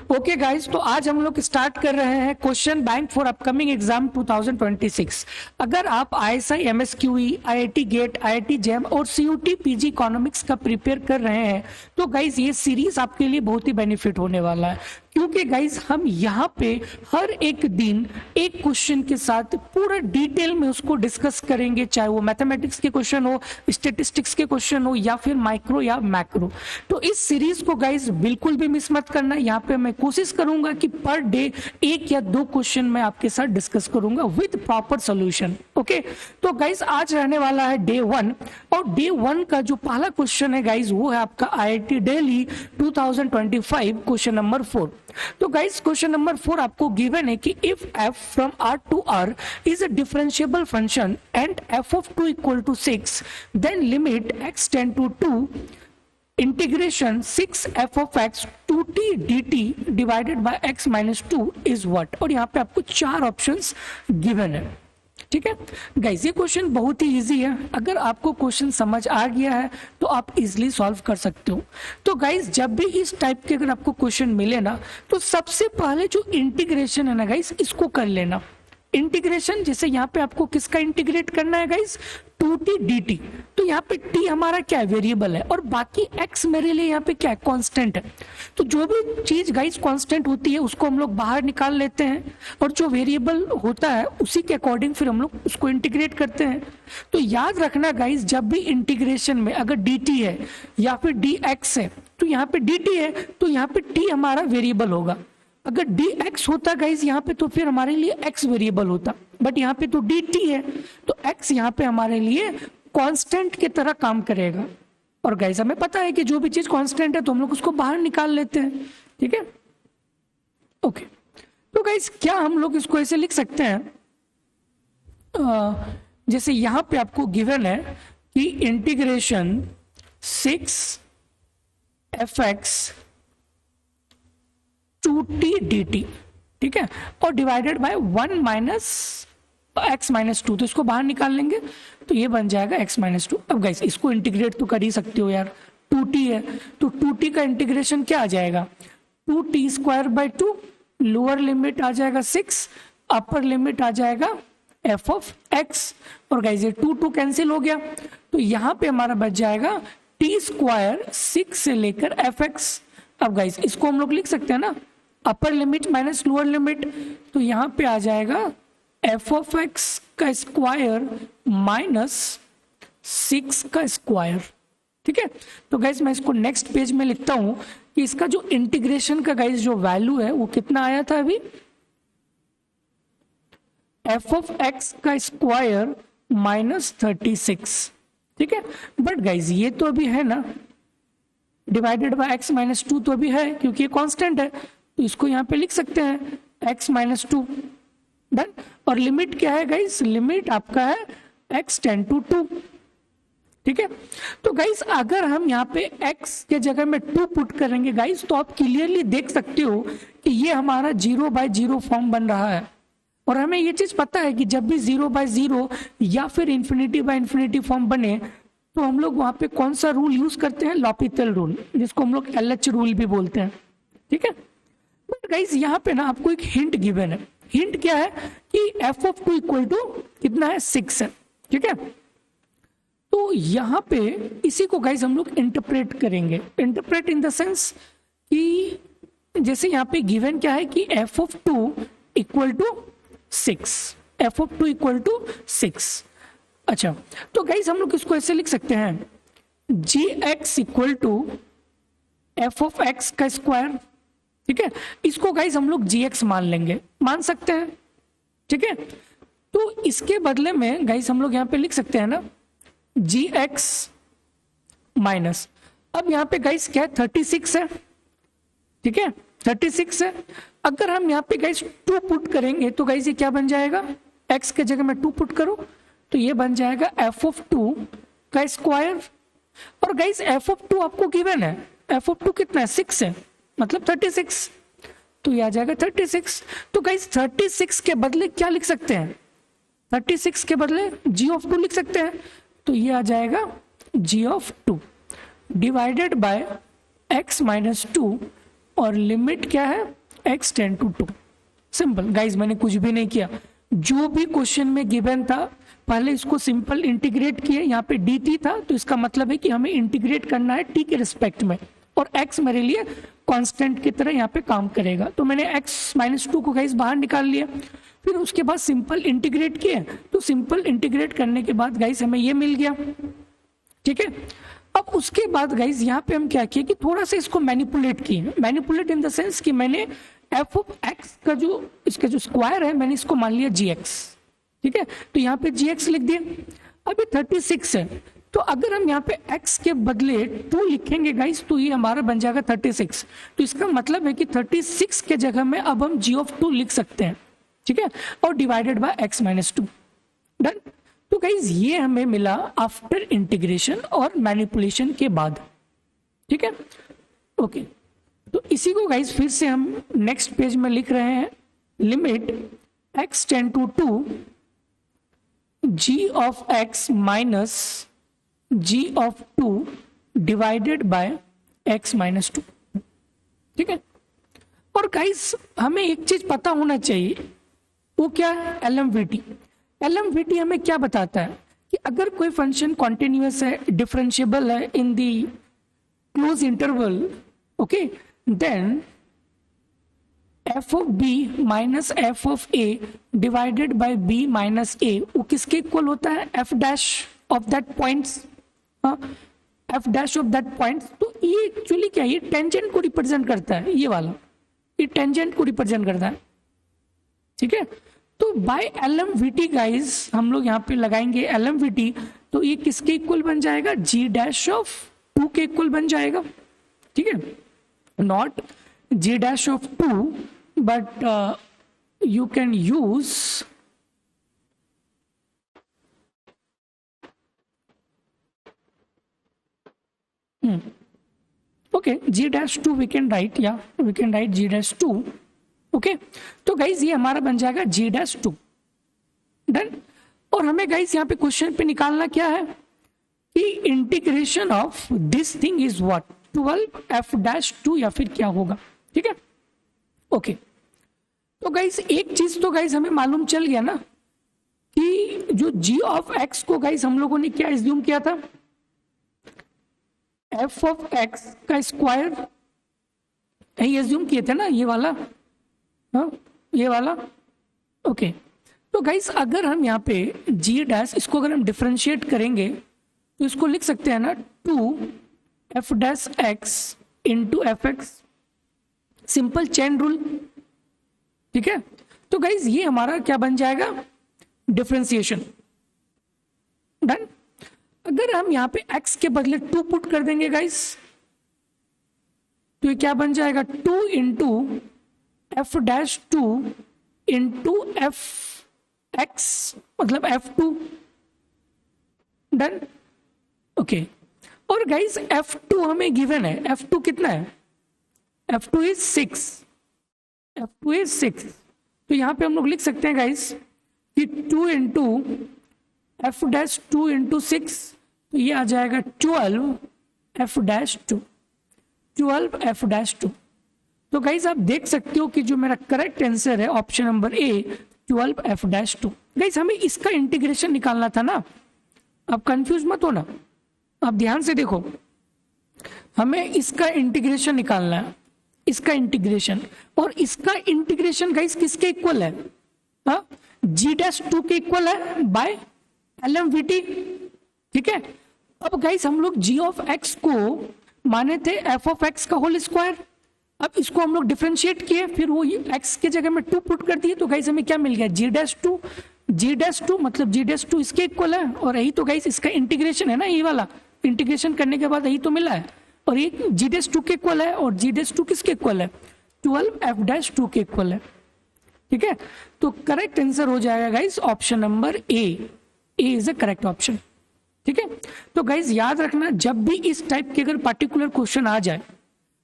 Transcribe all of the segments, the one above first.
Okay guys, तो आज हम लोग स्टार्ट कर रहे हैं question bank for upcoming exam 2026। अगर आप ISI, MSQE, IIT GATE, IIT JAM और सीयूटी पीजी इकोनॉमिक्स का प्रिपेयर कर रहे हैं तो गाइस ये सीरीज आपके लिए बहुत ही बेनिफिट होने वाला है, क्योंकि गाइस हम यहाँ पे हर एक दिन एक क्वेश्चन के साथ पूरा डिटेल में उसको डिस्कस करेंगे, चाहे वो मैथमेटिक्स के क्वेश्चन हो, स्टेटिस्टिक्स के क्वेश्चन हो या फिर माइक्रो या मैक्रो। तो इस सीरीज को गाइस बिल्कुल भी मिस मत करना। यहाँ पे मैं कोशिश करूंगा कि पर डे एक या दो क्वेश्चन मैं आपके साथ डिस्कस करूंगा विद प्रॉपर सोल्यूशन। ओके, तो गाइस आज रहने वाला है डे 1 और डे 1 का जो पहला क्वेश्चन है गाइस वो है आपका आईआईटी दिल्ली 2025 क्वेश्चन नंबर 4। तो गाइस क्वेश्चन नंबर 4 आपको गिवन है कि if f from r to r is a differentiable function and f of 2 equal to 6, then limit x tend to 2 integration 6 f of x 2t dt divided by x minus 2 is what. और यहाँ पे आपको चार options given है। ठीक है guys, ये question बहुत ही इजी है। अगर आपको क्वेश्चन समझ आ गया है तो आप इजीली सॉल्व कर सकते हो। तो गाइस जब भी इस टाइप के अगर आपको क्वेश्चन मिले ना तो सबसे पहले जो इंटीग्रेशन है ना गाइस इसको कर लेना। इंटीग्रेशन जैसे यहाँ पे आपको किसका इंटीग्रेट करना है गाइस, 2t dt। तो यहाँ पे t हमारा क्या है, वेरिएबल है, और बाकी x मेरे लिए यहाँ पे क्या है, कांस्टेंट है। तो जो भी चीज गाइस कांस्टेंट होती है उसको हम लोग बाहर निकाल लेते हैं और जो वेरिएबल होता है उसी के अकॉर्डिंग फिर हम लोग उसको इंटीग्रेट करते हैं। तो याद रखना गाइस, जब भी इंटीग्रेशन में अगर dt है या फिर dx है तो यहाँ पे dt है तो यहाँ पे t हमारा वेरिएबल होगा। अगर dx होता गाइस यहाँ पे तो फिर हमारे लिए x वेरिएबल होता, बट यहाँ पे तो dt है तो x यहाँ पे हमारे लिए कांस्टेंट की तरह काम करेगा। और गाइस हमें पता है कि जो भी चीज कांस्टेंट है तो हम लोग उसको बाहर निकाल लेते हैं। ठीक है ओके, तो गाइस क्या हम लोग इसको ऐसे लिख सकते हैं, जैसे यहाँ पे आपको गिवन है कि इंटीग्रेशन 6 fx 2t dt, ठीक है, और divided by 1 minus x minus 2, तो इसको बाहर निकाल लेंगे तो ये बन जाएगा x माइनस 2। अब गाइस इसको इंटीग्रेट तो कर ही सकते हो यार, 2t है तो 2t का इंटीग्रेशन क्या आ जाएगा, 2t square by 2, lower limit आ जाएगा 6, अपर लिमिट आ जाएगा f ऑफ x। और गाइस ये 2 कैंसिल हो गया तो यहाँ पे हमारा बच जाएगा t स्क्वायर 6 से लेकर fx। अब गाइस इसको हम लोग लिख सकते हैं ना, upper limit minus lower limit, तो यहाँ पे आ जाएगा f ऑफ x का स्क्वायर माइनस 6 का स्क्वायर। ठीक है, तो गाइस मैं इसको नेक्स्ट पेज में लिखता हूं कि इसका जो इंटीग्रेशन का गाइस जो वैल्यू है वो कितना आया था अभी, f ऑफ x का स्क्वायर माइनस 36। ठीक है, बट गाइस ये तो अभी है ना, डिवाइडेड बाय x माइनस 2 तो अभी है क्योंकि ये कांस्टेंट है, तो इसको यहाँ पे लिख सकते हैं x माइनस 2। डन। और लिमिट क्या है गाइस, लिमिट आपका है x टेंड टू 2। ठीक है, तो गाइस अगर हम यहाँ पे x के जगह में 2 पुट करेंगे गाइस तो आप क्लियरली देख सकते हो कि ये हमारा 0/0 फॉर्म बन रहा है। और हमें ये चीज पता है कि जब भी 0/0 या फिर इंफिनिटी फॉर्म बने तो हम लोग वहां पे कौन सा रूल यूज करते हैं, लॉपिटल रूल, जिसको हम लोग LH रूल भी बोलते हैं। ठीक है, बट गाइस यहाँ पे ना आपको एक हिंट गिवन है। हिंट क्या है कि f ऑफ 2 इक्वल टू कितना है, 6 है। ठीक है, तो यहाँ पे इसी को गाइस हम लोग इंटरप्रेट करेंगे। इंटरप्रेट इन द सेंस कि जैसे यहाँ पे गिवन क्या है कि f of 2 equal to 6, f of 2 equal to 6। अच्छा, तो गाइस हम लोग इसको ऐसे लिख सकते हैं, gx equal to f of x का स्क्वायर। ठीक है, इसको गाइस हम लोग gx मान लेंगे, मान सकते हैं। ठीक है, तो इसके बदले में गाइस हम लोग यहाँ पे लिख सकते हैं ना gx माइनस, अब यहाँ पे गाइस क्या है, 36 है। ठीक है, 36 है। अगर हम यहाँ पे गाइस 2 पुट करेंगे तो गाइस ये क्या बन जाएगा, x के जगह में 2 पुट करो तो ये बन जाएगा f ऑफ 2 का स्क्वायर। और गाइस f ऑफ 2 आपको गिवन है, f ऑफ 2 कितना है, 6 है, मतलब 36, तो ये आ जाएगा 36। तो गाइस 36 के बदले क्या लिख सकते हैं, 36 के बदले g ऑफ 2 लिख सकते हैं, तो ये आ जाएगा g of 2 divided by x minus 2 और लिमिट क्या है x tend to 2। Simple guys, मैंने कुछ भी नहीं किया, जो भी क्वेश्चन में गिवन था पहले इसको सिंपल इंटीग्रेट किए। यहाँ पे dt था तो इसका मतलब है कि हमें इंटीग्रेट करना है t के रिस्पेक्ट में, और x मेरे लिए कांस्टेंट की तरह यहाँ पे काम करेगा। तो मैंने x माइनस 2 को गाइज बाहर निकाल लिया, फिर उसके बाद सिंपल इंटीग्रेट किए। तो सिंपल इंटीग्रेट करने के बाद गाइज हमें ये मिल गया, ठीक है। अब उसके बाद गाइज यहाँ पे हम क्या किए कि थोड़ा सा इसको मैनिपुलेट किए। मैनिपुलेट इन द सेंस कि मैंने एफ ऑफ एक्स का जो इसका जो स्क्वायर है मैंने इसको मान लिया जी एक्स, ठीक है। तो यहाँ पे जी एक्स लिख दिया। अभी 36 है, तो अगर हम यहाँ पे x के बदले 2 लिखेंगे गाइस तो ये हमारा बन जाएगा 36। तो इसका मतलब है कि 36 के जगह में अब हम g ऑफ 2 लिख सकते हैं, ठीक है, और divided by x minus 2। Done. तो गाइस ये हमें मिला आफ्टर इंटीग्रेशन और मैनिपुलेशन के बाद, ठीक है। ओके, तो इसी को गाइस फिर से हम नेक्स्ट पेज में लिख रहे हैं, limit x tend to 2 g of x minus g of 2 divided by x minus 2, ठीक है। और गाइस हमें एक चीज पता होना चाहिए, वो क्या है? LMVT। LMVT हमें क्या बताता है कि अगर कोई फंक्शन कॉन्टिन्यूअस है, डिफरेंशिएबल है in the closed interval, okay, then f of b minus f of a divided by b minus a वो किसके इक्वल होता है? f dash of that points, f dash of that points. तो ये actually क्या है? ये टेंजेंट को रिप्रेजेंट करता है, ये वाला, ये टेंजेंट को रिप्रेजेंट करता है, ठीक है। तो बाय LMVT गाइस हम लोग यहाँ पे लगाएंगे LMVT, तो ये किसके इक्वल बन जाएगा? g डैश ऑफ 2 के इक्वल बन जाएगा, ठीक है। Not g dash of 2, but you can use okay, g dash 2 we can write, yeah, we can write g dash 2, okay। तो गाइज ये हमारा बन जाएगा g dash 2। डन। और हमें गाइज यहाँ पे क्वेश्चन पे निकालना क्या है कि integration of this thing is what? 12 f dash 2 या फिर क्या होगा, ठीक है। ओके, तो गाइस एक चीज तो गाइस हमें मालूम चल गया ना कि जो g ऑफ x को गाइस हम लोगों ने क्या एज्यूम किया था? f ऑफ x का स्क्वायर यही एज्यूम किए थे ना, ये वाला, हाँ ये वाला। ओके, तो गाइस अगर हम यहाँ पे g डैश इसको अगर हम डिफरेंशिएट करेंगे तो इसको लिख सकते हैं ना 2f dash x into F x, simple chain rule, ठीक है। तो गाइज ये हमारा क्या बन जाएगा? डिफरेंशिएशन। डन। अगर हम यहाँ पे x के बदले 2 पुट कर देंगे गाइज तो ये क्या बन जाएगा? 2 into F dash 2 into F x मतलब f2। डन। ओके, और गाइज f2 हमें गिवन है, f2 कितना है? f2 is 6, f2 is 6। तो यहाँ पे हम लोग लिख सकते हैं गाइस कि 2 इंटू एफ डैश 2 इंटू 6, तो ये आ जाएगा 12 एफ डैश 2, 12 एफ डैश 2। तो गाइस आप देख सकते हो कि जो मेरा करेक्ट आंसर है option number A 12 F dash 2। Guys हमें इसका इंटीग्रेशन निकालना था ना, आप कंफ्यूज मत हो ना, आप ध्यान से देखो, हमें इसका इंटीग्रेशन निकालना है, इसका इंटीग्रेशन, और इसका इंटीग्रेशन गाइस किसके इक्वल है? हाँ, g डैश 2 के इक्वल है बाय LMVT, ठीक है। अब गाइस हम लोग g ऑफ x को माने थे f ऑफ x का होल स्क्वायर, अब इसको हम लोग डिफरेंशिएट किए, फिर वो x के जगह में 2 पुट कर दिए, तो गाइस हमें क्या मिल गया? g डैश 2, g डैश 2 मतलब g डैश 2 इसके इक्वल है, और यही तो गाइस इसका इंटीग्रेशन है ना, ये वाला इंटीग्रेशन करने के बाद यही तो मिला है, और ये g डैश 2 के इक्वल है, और g डैश 2 किसके इक्वल है? 12 f डैश 2 के इक्वल है, ठीक है। तो करेक्ट आंसर हो जाएगा guys option number A, A is a correct option, ठीक है। तो गाइस याद रखना, जब भी इस टाइप के अगर पर्टिकुलर क्वेश्चन आ जाए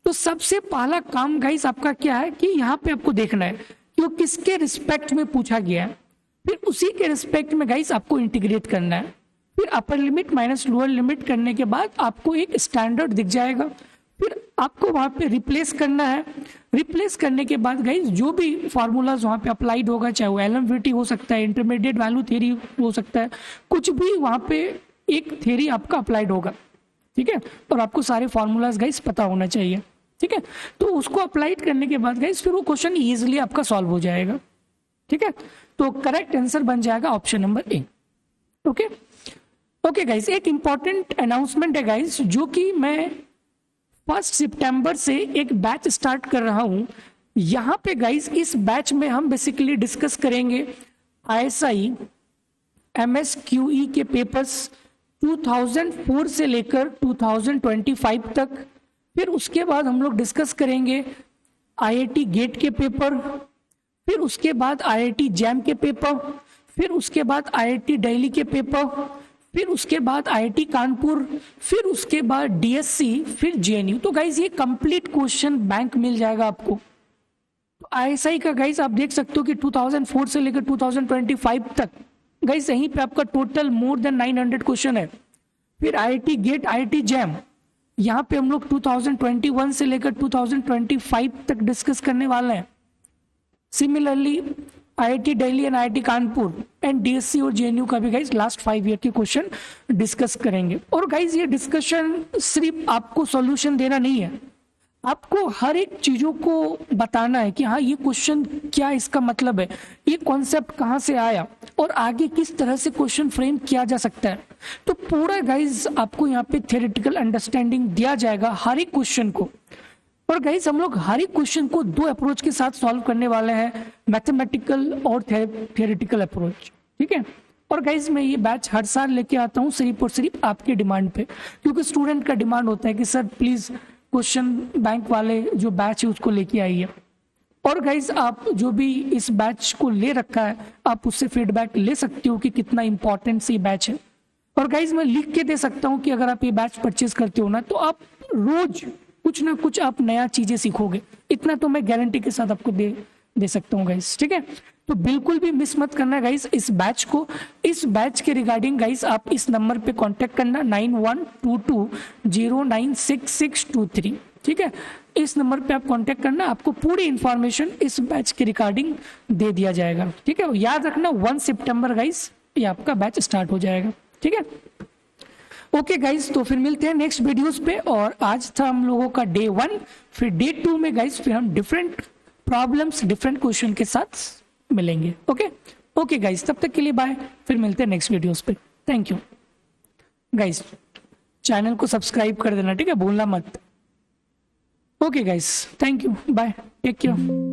तो सबसे पहला काम गाइस आपका क्या है कि यहाँ पे आपको देखना है कि वो किसके रिस्पेक्ट में पूछा गया है, फिर उसी के रिस्पेक्ट में गाइस आपको इंटीग्रेट करना है, फिर upper limit minus lower limit करने के बाद आपको एक स्टैंडर्ड दिख जाएगा, फिर आपको वहां पे रिप्लेस करना है। रिप्लेस करने के बाद गाइस जो भी फॉर्मूलाज वहां पे अप्लाइड होगा, चाहे वो एलएमवीटी हो सकता है, इंटरमीडिएट वैल्यू थ्योरी हो सकता है, कुछ भी वहां पे एक थ्योरी आपका अप्लाइड होगा, ठीक है, और आपको सारे फॉर्मूलाज गाइस पता होना चाहिए, ठीक है। तो उसको अप्लाइड करने के बाद गाइस फिर वो क्वेश्चन इजीली आपका सॉल्व हो जाएगा, ठीक है। तो करेक्ट आंसर बन जाएगा option number A. Okay okay guys, एक इंपॉर्टेंट अनाउंसमेंट है गाइस, जो कि मैं 1 सितंबर से एक बैच स्टार्ट कर रहा हूं। यहां पे गाइस इस बैच में हम बेसिकली डिस्कस करेंगे ISI MSQE के पेपर्स 2004 से लेकर 2025 तक। फिर उसके बाद हम लोग डिस्कस करेंगे IIT गेट के पेपर, फिर उसके बाद IIT जैम के पेपर, फिर उसके बाद IIT दिल्ली के पेपर, फिर उसके बाद IIT कानपुर, फिर उसके बाद DSC, फिर JNU। तो गाइज ये कंप्लीट क्वेश्चन बैंक मिल जाएगा आपको। तो ISI का गाइज आप देख सकते हो कि 2004 से लेकर 2025 तक गाइज यहीं पे आपका टोटल मोर देन 900 क्वेश्चन है। फिर IIT गेट, IIT जैम, यहाँ पे हम लोग 2021 से लेकर 2025 तक डिस्कस करने वाले हैं। Similarly IIT Delhi and IIT Kanpur and DSC और JNU का भी गाइज लास्ट 5 ईयर के क्वेश्चन डिस्कस करेंगे। और गाइज ये डिस्कशन सिर्फ आपको सॉल्यूशन देना नहीं है, आपको हर एक चीजों को बताना है कि हाँ ये क्वेश्चन क्या इसका मतलब है, ये कॉन्सेप्ट कहाँ से आया और आगे किस तरह से क्वेश्चन फ्रेम किया जा सकता है। तो पूरा गाइज आपको यहाँ पे थ्योरेटिकल अंडरस्टैंडिंग दिया जाएगा हर एक क्वेश्चन को। और गाइज हम लोग हर एक क्वेश्चन को 2 अप्रोच के साथ सॉल्व करने वाले हैं, मैथमेटिकल और थ्योरेटिकल अप्रोच, ठीक है। और गाइज मैं ये बैच हर साल लेके आता हूँ सिर्फ और सिर्फ आपके डिमांड पे, क्योंकि स्टूडेंट का डिमांड होता है कि सर प्लीज क्वेश्चन बैंक वाले जो बैच है उसको लेके आइए। और गाइज आप जो भी इस बैच को ले रखा है आप उससे फीडबैक ले सकते हो कि कितना इंपॉर्टेंट ये बैच है। और गाइज मैं लिख के दे सकता हूँ कि अगर आप ये बैच परचेज करते हो ना तो आप रोज कुछ ना कुछ आप नया चीजें सीखोगे, इतना तो मैं गारंटी के साथ आपको दे सकता हूँ गाइस, ठीक है। तो बिल्कुल भी मिस मत करना गाइस इस बैच को। इस बैच के रिगार्डिंग गाइस आप इस नंबर पे कांटेक्ट करना 9122096623, ठीक है। इस नंबर पे आप कांटेक्ट करना, आपको पूरी इंफॉर्मेशन इस बैच के रिगार्डिंग दे दिया जाएगा, ठीक है। याद रखना 1 सितंबर गाइस ये आपका बैच स्टार्ट हो जाएगा, ठीक है। ओके गाइज, तो फिर मिलते हैं नेक्स्ट वीडियोस पे। और आज था हम लोगों का डे 1, फिर डे 2 में गाइज फिर हम डिफरेंट प्रॉब्लम्स डिफरेंट क्वेश्चन के साथ मिलेंगे। ओके गाइज, तब तक के लिए बाय, फिर मिलते हैं नेक्स्ट वीडियोस पे। थैंक यू गाइज, चैनल को सब्सक्राइब कर देना, ठीक है, भूलना मत। Okay guys, thank you, bye, take care.